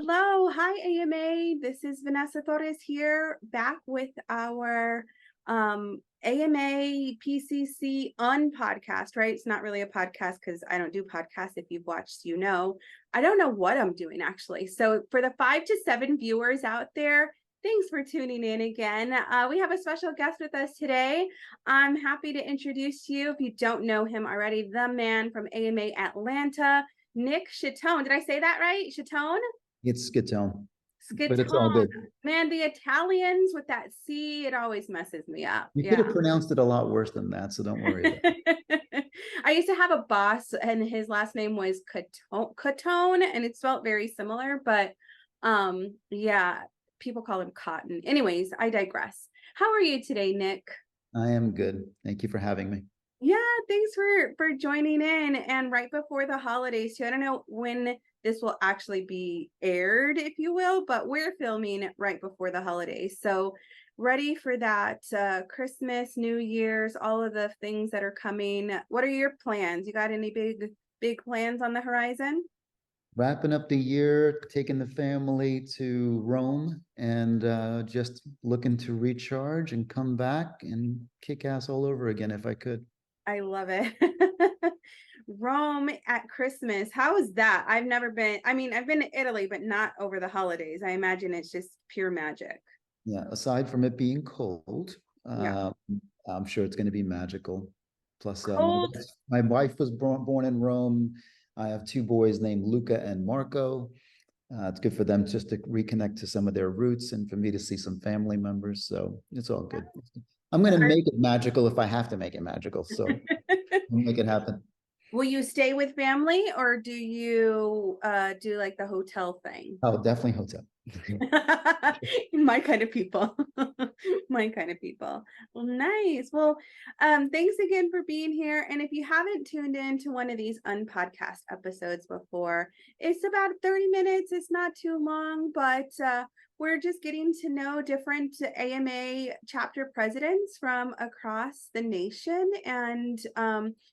Hello, hi AMA. This is Vanessa Torres here, back with our AMA PCC UNPodcast, right? It's not really a podcast because I don't do podcasts. If you've watched, you know. I don't know what I'm doing actually. So for the 5 to 7 viewers out there, thanks for tuning in again. We have a special guest with us today. I'm happy to introduce you, if you don't know him already, the man from AMA Atlanta, Nick Schittone. Did I say that right? Schittone? It's Schittone, but it's all Schittone. good. Man, the Italians with that C, it always messes me up. You could have pronounced it a lot worse than that, so don't worry about it. I used to have a boss and his last name was Catone, and it's spelled very similar, but yeah, people call him Cotton. Anyways, I digress. How are you today, Nick? I am good. Thank you for having me. Yeah, thanks for joining in, and right before the holidays too. I don't know when this will actually be aired, if you will, but we're filming right before the holidays. So ready for that Christmas, New Year's, all of the things that are coming. What are your plans? You got any big plans on the horizon? Wrapping up the year, taking the family to Rome, and just looking to recharge and come back and kick ass all over again if I could. I love it. Rome at Christmas. How is that? I've never been. I mean, I've been to Italy, but not over the holidays. I imagine it's just pure magic. Yeah, aside from it being cold, Yeah. I'm sure it's going to be magical. Plus, Cold. my wife was born in Rome. I have two boys named Luca and Marco. It's good for them just to reconnect to some of their roots and for me to see some family members. So it's all good. I'm going to make it magical if I have to make it magical. So we'll make it happen. Will you stay with family or do you do like the hotel thing? Oh, definitely hotel. My kind of people. My kind of people. Well, nice. Well, thanks again for being here. And if you haven't tuned in to one of these unpodcast episodes before, it's about 30 minutes. It's not too long, but we're just getting to know different AMA chapter presidents from across the nation. And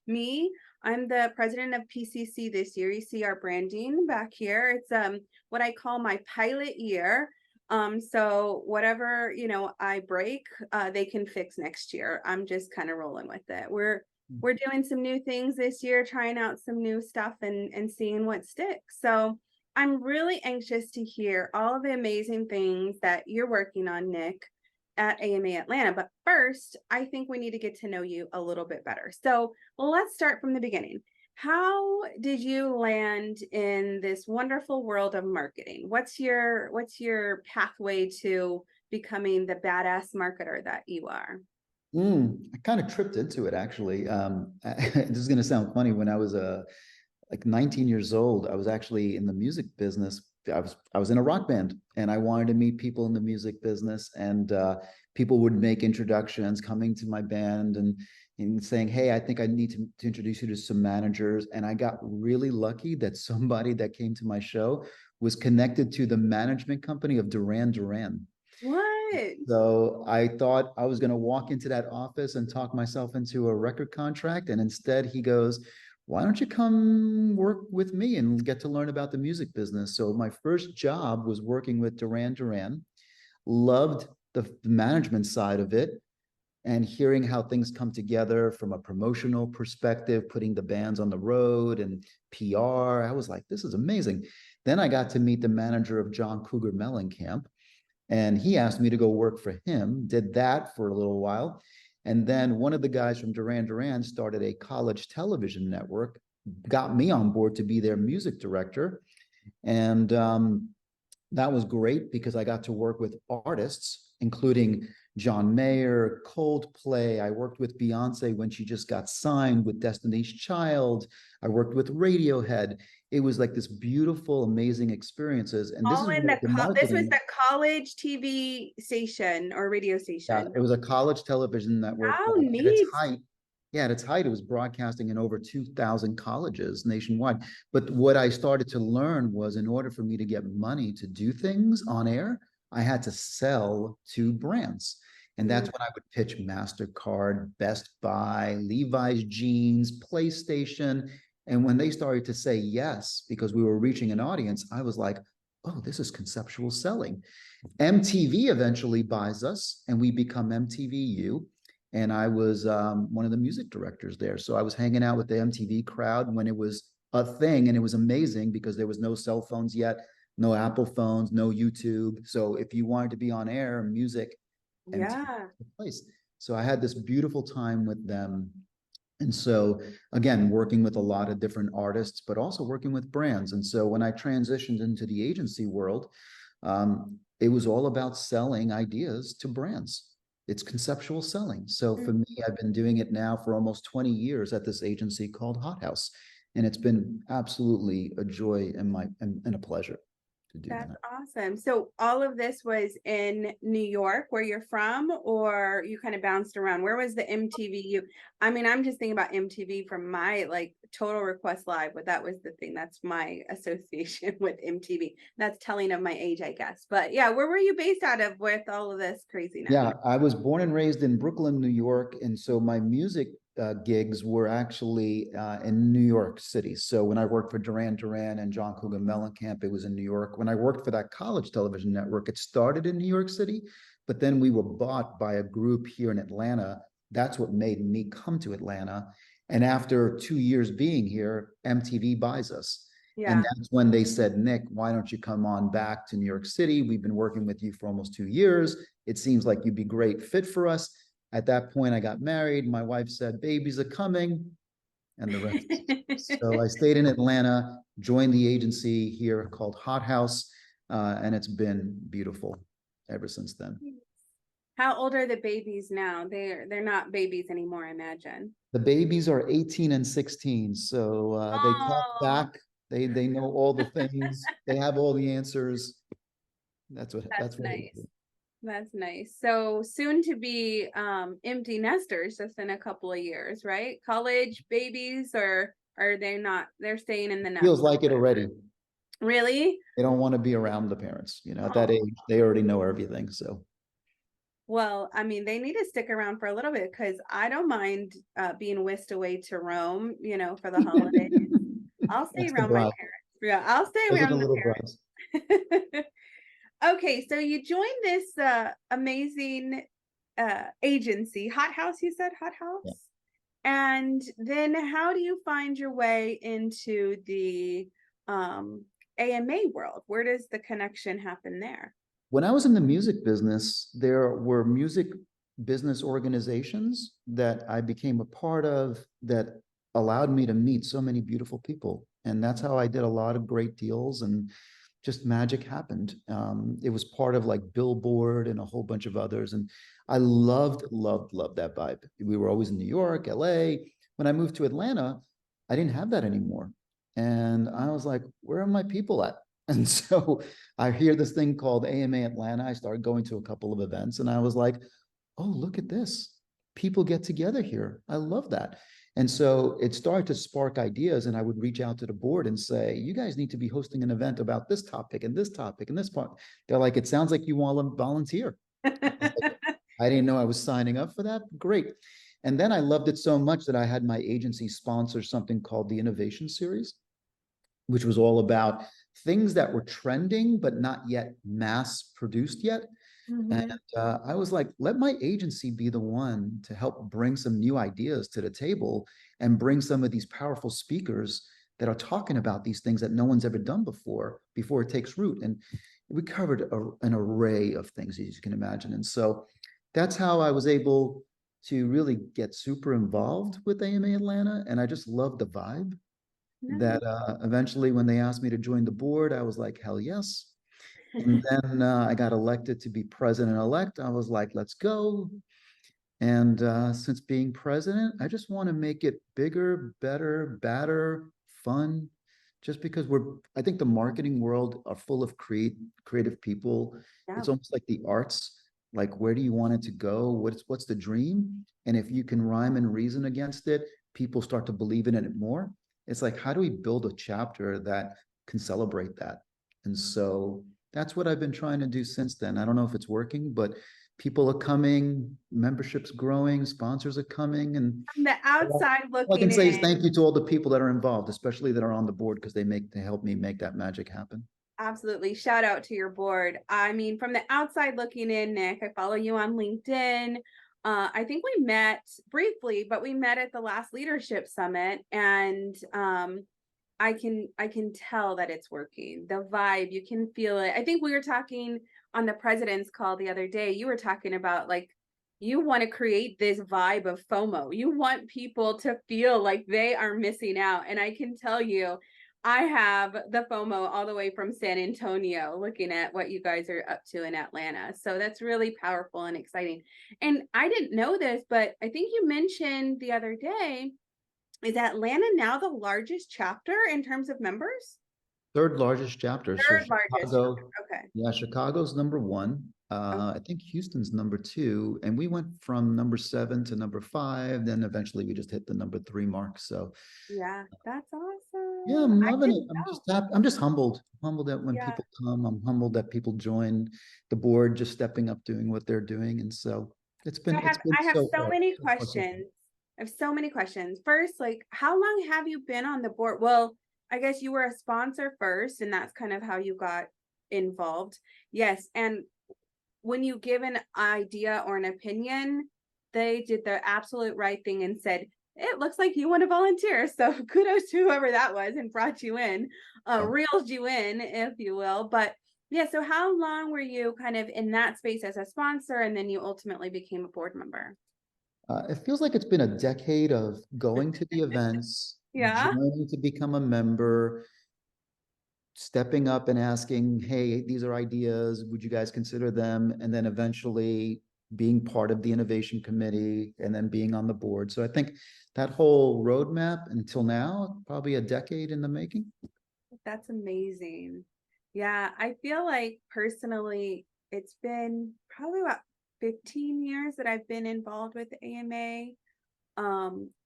me, I'm the president of PCC this year. You see our branding back here. It's what I call my pilot year. So whatever, I break, they can fix next year. I'm just kind of rolling with it. We're doing some new things this year, trying out some new stuff and seeing what sticks. So I'm really anxious to hear all of the amazing things that you're working on, Nick, at AMA Atlanta. But first, I think we need to get to know you a little bit better. So let's start from the beginning. How did you land in this wonderful world of marketing? What's your pathway to becoming the badass marketer that you are? I kind of tripped into it actually. This is going to sound funny. When I was like 19 years old, I was actually in the music business. I was in a rock band and I wanted to meet people in the music business, and people would make introductions coming to my band and saying, hey, I think I need to introduce you to some managers. And I got really lucky that somebody that came to my show was connected to the management company of Duran Duran. What? So I thought I was going to walk into that office and talk myself into a record contract. And instead he goes, why don't you come work with me and get to learn about the music business? So my first job was working with Duran Duran. Loved the management side of it and hearing how things come together from a promotional perspective, putting the bands on the road and PR. I was like, this is amazing. Then I got to meet the manager of John Cougar Mellencamp, and he asked me to go work for him, did that for a little while. And then one of the guys from Duran Duran started a college television network, got me on board to be their music director. And that was great because I got to work with artists, including John Mayer, Coldplay. I worked with Beyonce when she just got signed with Destiny's Child. I worked with Radiohead. It was like this beautiful, amazing experiences. And this All is in what the this was marketing. the college TV station or radio Yeah, station. it was a college television network How that at its neat. height, it was broadcasting in over 2,000 colleges nationwide. But what I started to learn was in order for me to get money to do things on air, I had to sell to brands. And that's when I would pitch MasterCard, Best Buy, Levi's Jeans, PlayStation. And when they started to say yes, because we were reaching an audience, I was like, oh, this is conceptual selling. MTV eventually buys us and we become MTVU. And I was one of the music directors there. So I was hanging out with the MTV crowd when it was a thing, and it was amazing because there was no cell phones yet, no Apple phones, no YouTube. So if you wanted to be on air, music, MTV Yeah. was the place. So I had this beautiful time with them. And so again, working with a lot of different artists, but also working with brands. And so when I transitioned into the agency world, it was all about selling ideas to brands. It's conceptual selling. So for me, I've been doing it now for almost 20 years at this agency called Hot House. And it's been absolutely a joy and a pleasure to do That's that. awesome. So all of this was in New York, where you're from, or you kind of bounced around? Where was the MTV? I mean, I'm just thinking about MTV from my like Total Request Live, but that was the thing. That's my association with MTV. That's telling of my age, I guess. But yeah, where were you based out of with all of this craziness? Yeah, I was born and raised in Brooklyn, New York, and so my music gigs were actually in New York City. So when I worked for Duran Duran and John Cougar Mellencamp, it was in New York. When I worked for that college television network, it started in New York City, but then we were bought by a group here in Atlanta. That's what made me come to Atlanta. And after 2 years being here, MTV buys us. And Yeah. that's when they said, Nick, why don't you come on back to New York City? We've been working with you for almost 2 years. It seems like you'd be great fit for us. At that point, I got married. My wife said, babies are coming, and the rest. So I stayed in Atlanta, joined the agency here called Hot House, and it's been beautiful ever since then. How old are the babies now? They're not babies anymore, I imagine. The babies are 18 and 16, so they talk Oh, back. They know all the things. They have all the answers. that's That's what it nice. is. That's nice. So soon to be empty nesters just in a couple of years, right? College babies, or are they not? They're staying in the nest. Feels like it already. Really? They don't want to be around the parents. You know, at that Oh, age, they already know everything. So well, I mean, they need to stick around for a little bit because I don't mind being whisked away to Rome, for the holidays. I'll stay that's the around my bribe. parents. Yeah, I'll stay Those are the around the little bribes. parents. Okay, so you joined this amazing agency, Hot House, you said Hot Yeah. House? And then how do you find your way into the AMA world? Where does the connection happen there? When I was in the music business, there were music business organizations that I became a part of that allowed me to meet so many beautiful people. And that's how I did a lot of great deals, and just magic happened. It was part of like Billboard and a whole bunch of others. And I loved that vibe. We were always in New York, LA. When I moved to Atlanta, I didn't have that anymore. And I was like, where are my people at? And so I hear this thing called AMA Atlanta. I started going to a couple of events and I was like, oh, look at this. People get together here. I love that. And so it started to spark ideas, and I would reach out to the board and say, you guys need to be hosting an event about this topic and this topic and this part. They're like, it sounds like you want to volunteer. I didn't know I was signing up for that. Great. And then I loved it so much that I had my agency sponsor something called the Innovation Series, which was all about things that were trending, but not yet mass produced yet. And I was like, let my agency be the one to help bring some new ideas to the table and bring some of these powerful speakers that are talking about these things that no one's ever done before it takes root. And we covered an array of things, as you can imagine. And so that's how I was able to really get super involved with AMA Atlanta. And I just loved the vibe Nice. that eventually when they asked me to join the board, I was like, hell yes. And then I got elected to be president-elect. I was like, let's go. And since being president, I just want to make it bigger, better, badder, fun. Just because I think the marketing world are full of creative people. Yeah. It's almost like the arts. Like, where do you want it to go? What's the dream? And if you can rhyme and reason against it, people start to believe in it more. It's like, how do we build a chapter that can celebrate that? And so that's what I've been trying to do since then. I don't know if it's working, but people are coming, memberships growing, sponsors are coming, and From the outside all I can looking say is in, thank you to all the people that are involved, especially that are on the board, because they help me make that magic happen. Absolutely. Shout out to your board. I mean, from the outside looking in, Nick, I follow you on LinkedIn. I think we met briefly, but we met at the last leadership summit, and I can tell that it's working. The vibe, you can feel it. I think we were talking on the president's call the other day. You were talking about like you want to create this vibe of FOMO. You want people to feel like they are missing out. And I can tell you, I have the FOMO all the way from San Antonio looking at what you guys are up to in Atlanta. So that's really powerful and exciting. And I didn't know this, but I think you mentioned the other day, is Atlanta now the largest chapter in terms of members? Third largest chapter. So Third largest Chicago, chapter. Okay. yeah, Chicago's number one. Oh, I think Houston's number two, and we went from number 7 to number 5. Then eventually we just hit the number 3 mark. So yeah, that's yeah, awesome. I'm I loving it. didn't I'm know. just happy. I'm just humbled. Humbled that when Yeah. people come, I'm humbled that people join the board, just stepping up, doing what they're doing. And so So it's been I have so so far, many so far, so far. questions. I have so many questions. First, like, how long have you been on the board? Well, I guess you were a sponsor first, and that's kind of how you got involved. Yes. And when you give an idea or an opinion, they did the absolute right thing and said, it looks like you want to volunteer. So kudos to whoever that was and brought you in, Yeah. reeled you in, if you will. But yeah, so how long were you kind of in that space as a sponsor, and then you ultimately became a board member? It feels like it's been a decade of going to the events, Yeah. joining to become a member, stepping up and asking, hey, these are ideas, would you guys consider them? And then eventually being part of the innovation committee and then being on the board. So I think that whole roadmap until now, probably a decade in the making. That's amazing. Yeah, I feel like personally, it's been probably about 15 years that I've been involved with the AMA.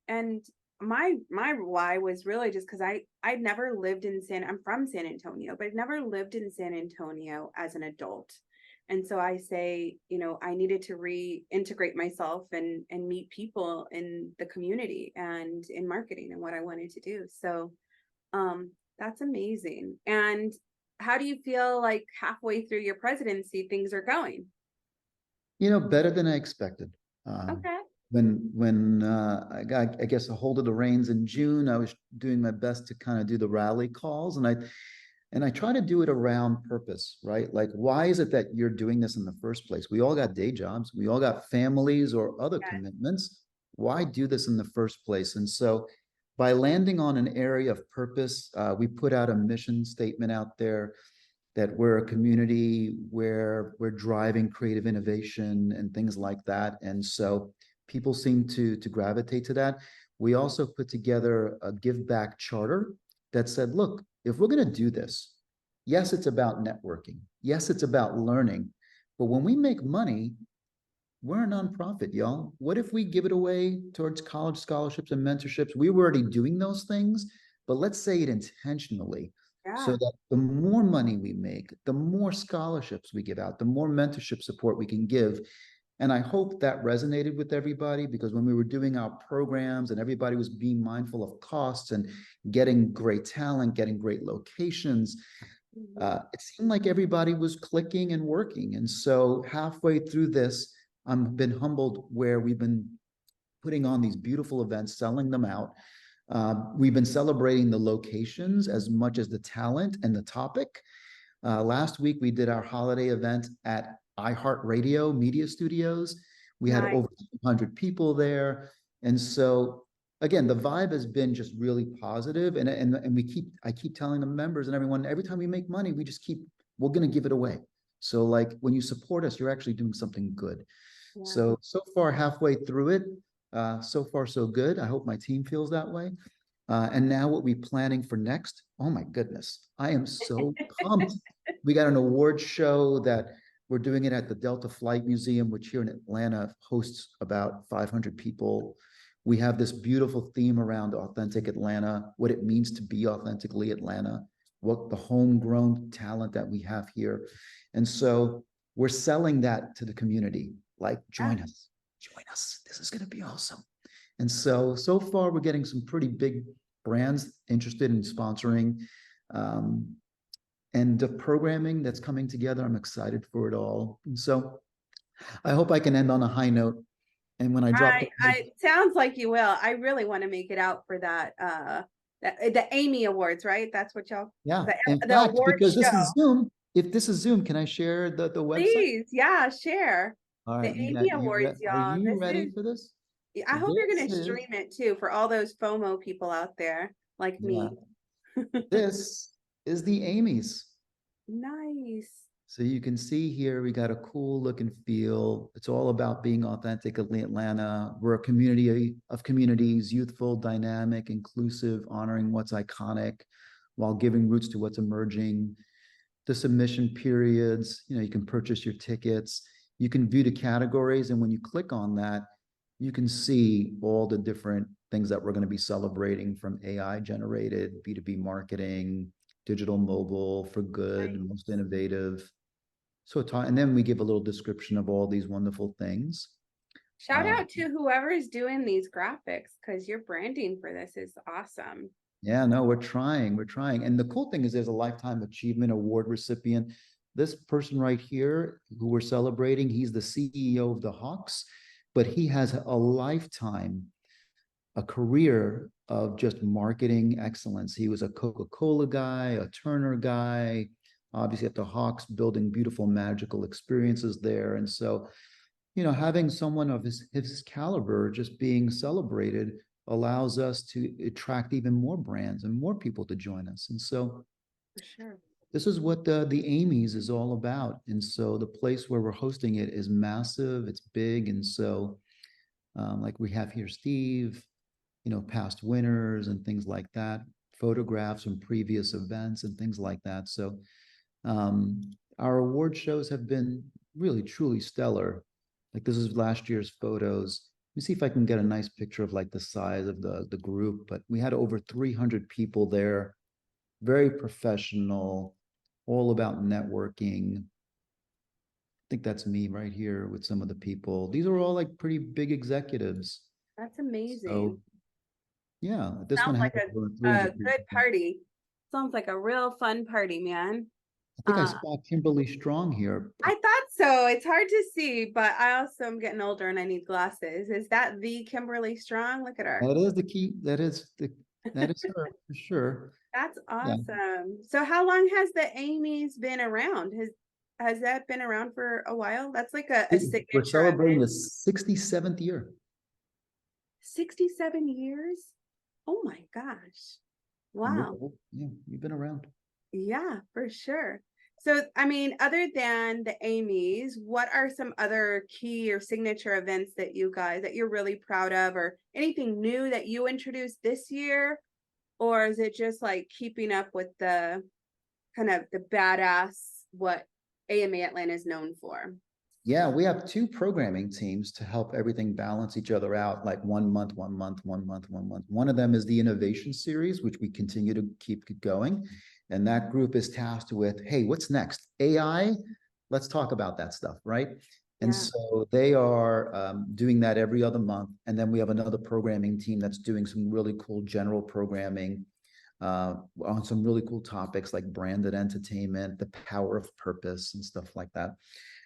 And my why was really just because I'd never lived in I'm from San Antonio, but I've never lived in San Antonio as an adult. And so I say, I needed to reintegrate myself and meet people in the community and in marketing and what I wanted to do. So that's amazing. And how do you feel like halfway through your presidency things are going? Better than I expected. Um, Okay. when I got, I guess, a hold of the reins in June, I was doing my best to kind of do the rally calls, and I try to do it around purpose, right? Like, why is it that you're doing this in the first place? We all got day jobs, we all got families or other Yeah. commitments. Why do this in the first place? And so, by landing on an area of purpose, we put out a mission statement out there that we're a community where we're driving creative innovation and things like that. And so people seem to gravitate to that. We also put together a give back charter that said, look, if we're going to do this, yes, it's about networking. Yes, it's about learning. But when we make money, we're a nonprofit, y'all. What if we give it away towards college scholarships and mentorships? We were already doing those things, but let's say it intentionally so Yeah. that the more money we make, the more scholarships we give out, the more mentorship support we can give. And I hope that resonated with everybody because when we were doing our programs and everybody was being mindful of costs and getting great talent, getting great locations, Mhm. it seemed like everybody was clicking and working. And so halfway through this, I've been humbled where we've been putting on these beautiful events, selling them out. We've been celebrating the locations as much as the talent and the topic. Last week, we did our holiday event at iHeartRadio Media Studios. We had Nice. over 200 people there. And so, again, the vibe has been just really positive. And I keep telling the members and everyone, every time we make money, we're going to give it away. So, like, when you support us, you're actually doing something good. Yeah. So far, halfway through it, so far, so good. I hope my team feels that way. And now what we planning for next? Oh my goodness. I am so pumped. We got an award show that we're doing it at the Delta Flight Museum, which here in Atlanta hosts about 500 people. We have this beautiful theme around authentic Atlanta, what it means to be authentically Atlanta, what the homegrown talent that we have here. And so we're selling that to the community. Like, Yeah. join us, join us. This is going to be awesome. And so far, we're getting some pretty big brands interested in sponsoring. Um, and the programming that's coming together. I'm excited for it all. And so I hope I can end on a high note. And when I drop the I sounds like you will. I really want to make it out for that the Amy Awards, right? That's what y'all yeah, the in the fact, award because this show. is Zoom, if this is Zoom, can I share the website? Please, yeah, share All the right, Amy Awards, are y'all. you This ready is for this? I hope you're This gonna is, stream it too for all those FOMO people out there like yeah, me. this is the Amy's. Nice. So you can see here, we got a cool look and feel. It's all about being authentically Atlanta. We're a community of communities, youthful, dynamic, inclusive, honoring what's iconic while giving roots to what's emerging. The submission periods, you can purchase your tickets. You can view the categories. And when you click on that, you can see all the different things that we're going to be celebrating, from AI generated, B2B marketing, digital mobile for good, Nice. most innovative. So, and then we give a little description of all these wonderful things. Shout out to whoever is doing these graphics because your branding for this is awesome. Yeah, no, we're trying. We're trying. And the cool thing is there's a Lifetime Achievement Award recipient. This person right here, who we're celebrating, he's the CEO of the Hawks, but he has a lifetime, a career of just marketing excellence. He was a Coca-Cola guy, a Turner guy, obviously at the Hawks, building beautiful, magical experiences there. And so, having someone of his caliber just being celebrated allows us to attract even more brands and more people to join us. And so For sure. this is what the Amy's is all about. And so the place where we're hosting it is massive, it's big. And so like we have here, Steve, past winners and things like that, photographs from previous events and things like that. So our award shows have been really, truly stellar. Like this is last year's photos. Let me see if I can get a nice picture of like the size of the group, but we had over 300 people there, very professional, all about networking. I think that's me right here with some of the people. These are all like pretty big executives. That's amazing. So yeah, this one Sounds had like over a 300 good people. party. Sounds like a real fun party, man. I think I spot Kimberly Strong here. I thought so. It's hard to see, but I also am getting older and I need glasses. Is that the Kimberly Strong? Look at her. That is the key. That is her for sure. That's Yeah. awesome. So how long has the Amy's been around? Has that been around for a while? That's like a We're signature celebrating event. the 67th year. 67 years? Oh my gosh. Wow. Yeah, you've been around. Yeah, for sure. So, I mean, other than the Amy's, what are some other key or signature events that you're really proud of, or anything new that you introduced this year? Or is it just like keeping up with the kind of the badass what AMA Atlanta is known for? Yeah, we have two programming teams to help everything balance each other out, like 1 month, 1 month, 1 month, 1 month. One of them is the innovation series, which we continue to keep going. And that group is tasked with, hey, what's next? AI? Let's talk about that stuff, right? And Yeah. so they are doing that every other month. And then we have another programming team that's doing some really cool general programming on some really cool topics like branded entertainment, the power of purpose, and stuff like that.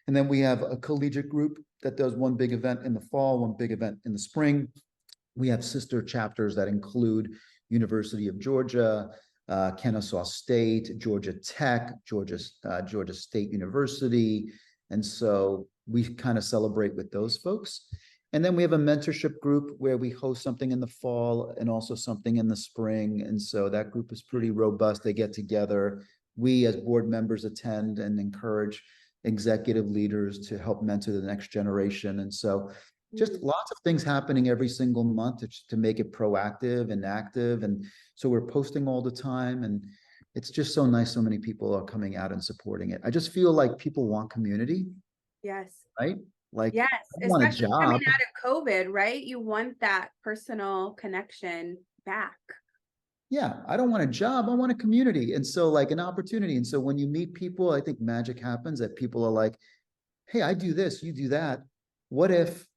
And then we have a collegiate group that does one big event in the fall, one big event in the spring. We have sister chapters that include University of Georgia, Kennesaw State, Georgia Tech, Georgia State University. And so we kind of celebrate with those folks. And then we have a mentorship group where we host something in the fall and also something in the spring. And so that group is pretty robust. They get together. We as board members attend and encourage executive leaders to help mentor the next generation. And so just lots of things happening every single month to make it proactive and active. And so we're posting all the time, and it's just so nice. So many people are coming out and supporting it. I just feel like people want community, Yes. right? Like, Yes, I don't want a especially coming job. out of COVID, right? You want that personal connection back. Yeah, I don't want a job. I want a community. And so like an opportunity. And so when you meet people, I think magic happens, that people are like, hey, I do this, you do that. What if,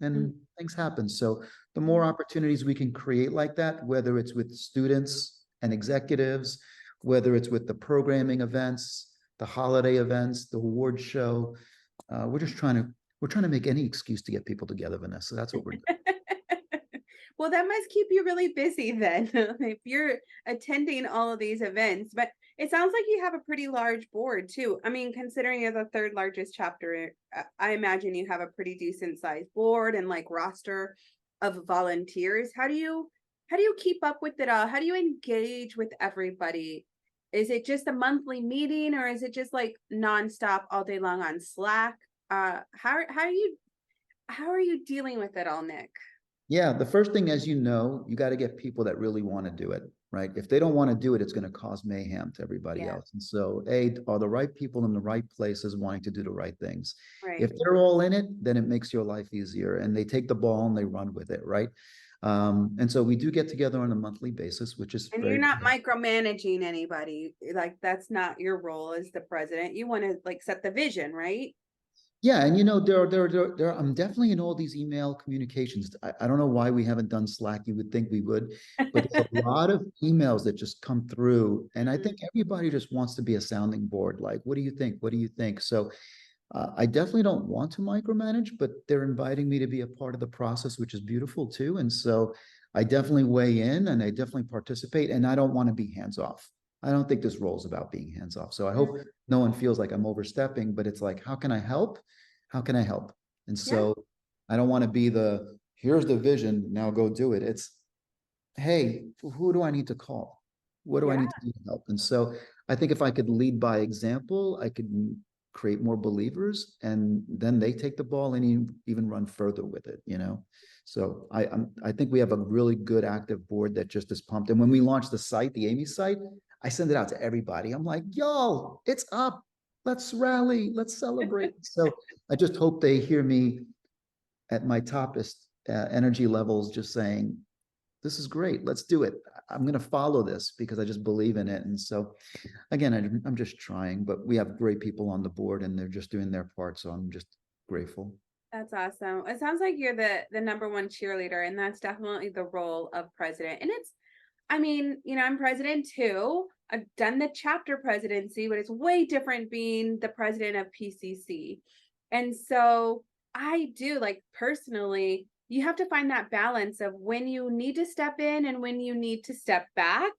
and things happen. So the more opportunities we can create like that, whether it's with students and executives, whether it's with the programming events, the holiday events, the award show. We're trying to make any excuse to get people together, Vanessa. That's what we're doing. Well, that must keep you really busy then, if you're attending all of these events. But it sounds like you have a pretty large board too. I mean, considering you're the third largest chapter, I imagine you have a pretty decent sized board and like roster of volunteers. How do you keep up with it all? How do you engage with everybody? Is it just a monthly meeting, or is it just like nonstop all day long on Slack? How are you dealing with it all, Nick? Yeah, the first thing, as you know, you got to get people that really want to do it, right? If they don't want to do it, it's going to cause mayhem to everybody Yeah, else. And so, are the right people in the right places wanting to do the right things? right. If they're all in it, then it makes your life easier and they take the ball and they run with it, right? And so we do get together on a monthly basis, which is And you're very, not micromanaging anybody. Like that's not your role as the president. You want to like set the vision, right? yeah. And I'm definitely in all these email communications. I don't know why we haven't done Slack. You would think we would, but there's a lot of emails that just come through. And I Mhm. think everybody just wants to be a sounding board. Like, what do you think? What do you think? So I definitely don't want to micromanage, but they're inviting me to be a part of the process, which is beautiful too. And so I definitely weigh in and I definitely participate, and I don't want to be hands off. I don't think this role is about being hands off. So I hope no one feels like I'm overstepping, but it's like, how can I help? How can I help? And Yeah, so I don't want to be here's the vision, now go do it. It's, hey, who do I need to call? What do I yeah, need to do to help? And so I think if I could lead by example, I could create more believers, and then they take the ball and even run further with it, you know? So I think we have a really good active board that just is pumped. And when we launch the site, the Amy site, I send it out to everybody. I'm like, yo, it's up. Let's rally. Let's celebrate. So I just hope they hear me at my toppest energy levels, just saying, this is great. Let's do it. I'm going to follow this because I just believe in it. And so, again, I'm just trying, but we have great people on the board and they're just doing their part. So I'm just grateful. that's awesome. It sounds like you're the number one cheerleader, and that's definitely the role of president. And I mean, I'm president too. I've done the chapter presidency, but it's way different being the president of PCC. And so I do like personally, you have to find that balance of when you need to step in and when you need to step back.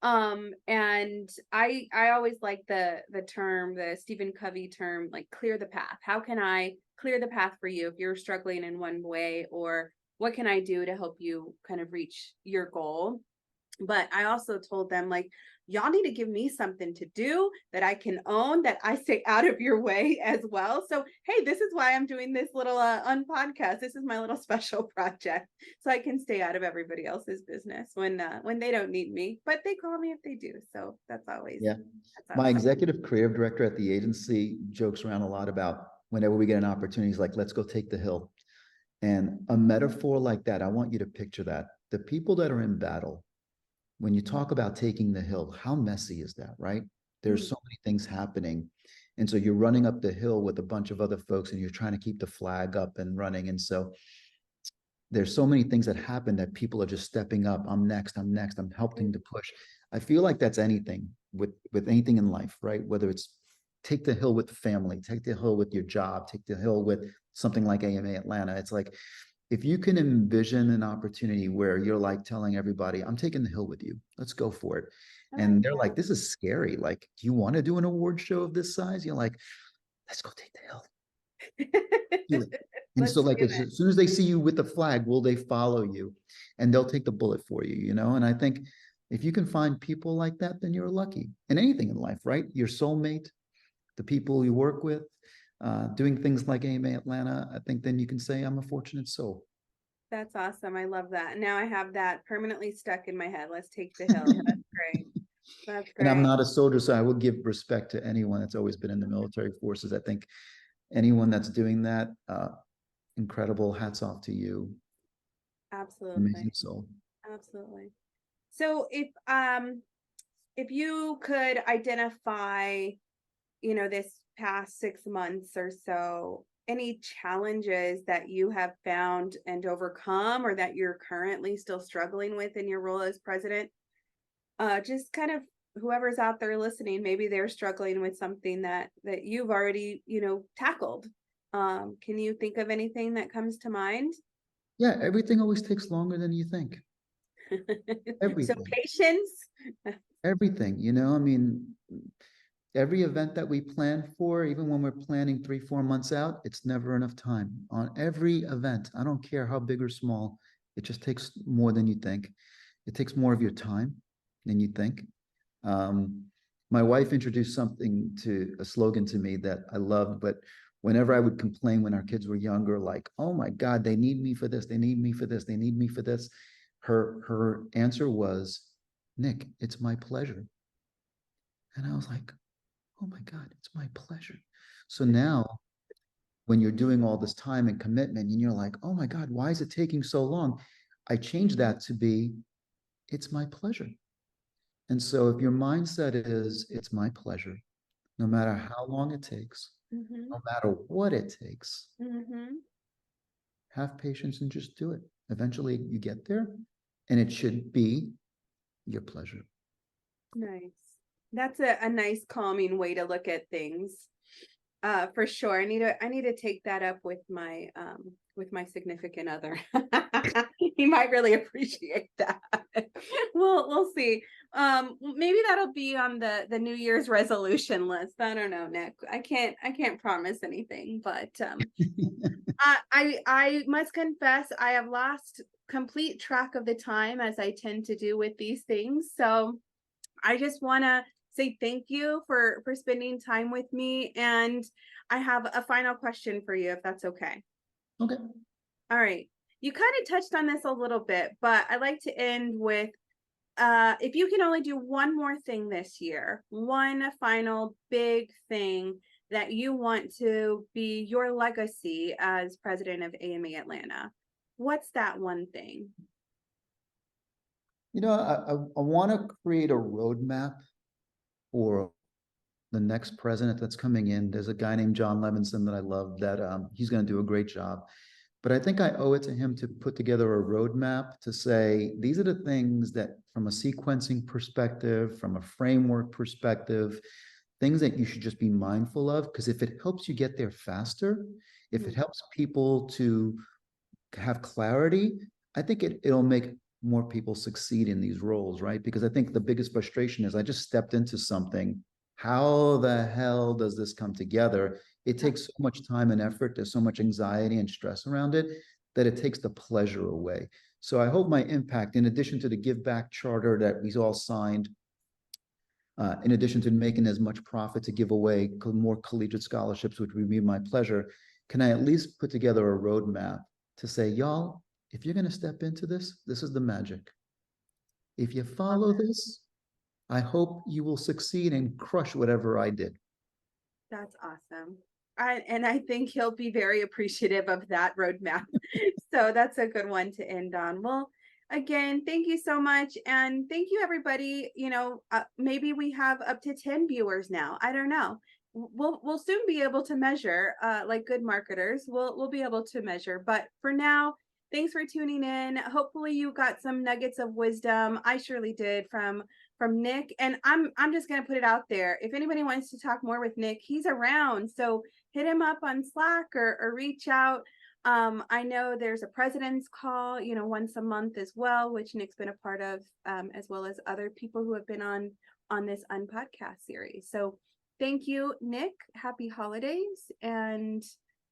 And I always like the term, the Stephen Covey term, like clear the path. How can I clear the path for you if you're struggling in one way, or what can I do to help you kind of reach your goal? But I also told them, like, y'all need to give me something to do that I can own, that I stay out of your way as well. So, hey, this is why I'm doing this little unpodcast. This is my little special project, so I can stay out of everybody else's business when they don't need me, but they call me if they do. So Yeah. that's My always executive creative director at the agency jokes around a lot about whenever we get an opportunity, he's like, let's go take the hill. And a metaphor like that, I want you to picture that. The people that are in battle, when you talk about taking the hill, how messy is that, right? There's mm, so many things happening. And so you're running up the hill with a bunch of other folks and you're trying to keep the flag up and running. And so there's so many things that happen that people are just stepping up. I'm next, I'm helping mm, to push. I feel like that's anything with anything in life, right? Whether it's take the hill with the family, take the hill with your job, take the hill with something like AMA Atlanta. It's like, if you can envision an opportunity where you're like telling everybody, I'm taking the hill with you, let's go for it. I like And they're like, this is scary. Like, do you want to do an award show of this size? You're like, let's go take the hill, do that. it. And so Let's like, do as soon as they see you with the flag, will they follow you and they'll take the bullet for you, you know? And I think if you can find people like that, then you're lucky in anything in life, right? Your soulmate, the people you work with, doing things like AMA Atlanta, I think then you can say, I'm a fortunate soul. That's awesome. I love that. Now I have that permanently stuck in my head. Let's take the hill. That's great. That's And I'm great. not a soldier, so I will give respect to anyone that's always been in the military forces. I think anyone that's doing that, incredible. Hats off to you. Absolutely. Amazing soul. Absolutely. So if you could identify, this past 6 months or so, any challenges that you have found and overcome, or that you're currently still struggling with in your role as president, just kind of whoever's out there listening, maybe they're struggling with something that you've already, tackled. Can you think of anything that comes to mind? Yeah, everything always takes longer than you think. So Everything, patience. everything, I mean, every event that we plan for, even when we're planning 3, 4 months out, it's never enough time on every event. I don't care how big or small. It just takes more than you think. It takes more of your time than you think. Um, my wife introduced a slogan to me that I loved, but whenever I would complain when our kids were younger, like, oh my God, they need me for this, they need me for this, they need me for this. Her answer was, Nick, it's my pleasure. And I was like, oh my God, it's my pleasure. So now when you're doing all this time and commitment and you're like, oh my God, why is it taking so long? I changed that to be, it's my pleasure. And so if your mindset is, it's my pleasure, no matter how long it takes, Mm-hmm. no matter what it takes, Mm-hmm. have patience and just do it. Eventually you get there and it should be your pleasure. Nice. That's a nice calming way to look at things. For sure. I need to take that up with my significant other. He might really appreciate that. We'll see. Maybe that'll be on the New Year's resolution list. I don't know, Nick. I can't promise anything, but I must confess I have lost complete track of the time, as I tend to do with these things. So I just want to say thank you for spending time with me, and I have a final question for you, if that's okay. Okay. All right. You kind of touched on this a little bit, but I like to end with if you can only do one more thing this year, one final big thing that you want to be your legacy as president of AMA Atlanta, what's that one thing? I want to create a roadmap for the next president that's coming in. There's a guy named John Levinson that I love that he's going to do a great job. But I think I owe it to him to put together a roadmap to say, these are the things that from a sequencing perspective, from a framework perspective, things that you should just be mindful of. Because if it helps you get there faster, if it helps people to have clarity, I think it'll make more people succeed in these roles, right? Because I think the biggest frustration is I just stepped into something. How the hell does this come together? It takes so much time and effort. There's so much anxiety and stress around it that it takes the pleasure away. So I hope my impact, in addition to the Give Back Charter that we all signed, in addition to making as much profit to give away more collegiate scholarships, which would be my pleasure, can I at least put together a roadmap to say, y'all, if you're going to step into this, this is the magic. If you follow this, I hope you will succeed and crush whatever I did. That's awesome. And I think he'll be very appreciative of that roadmap. So that's a good one to end on. Well, again, thank you so much. And thank you, everybody. Maybe we have up to 10 viewers now. I don't know. We'll soon be able to measure, like good marketers. We'll be able to measure. But for now, thanks for tuning in. Hopefully you got some nuggets of wisdom. I surely did from Nick. And I'm just gonna put it out there. If anybody wants to talk more with Nick, he's around. So hit him up on Slack or reach out. I know there's a president's call, once a month as well, which Nick's been a part of, as well as other people who have been on this UNPodcast series. So thank you, Nick. Happy holidays and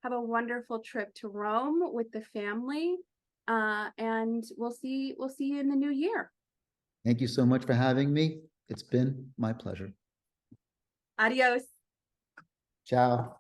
have a wonderful trip to Rome with the family. And we'll see you in the new year. Thank you so much for having me. It's been my pleasure. Adios. Ciao.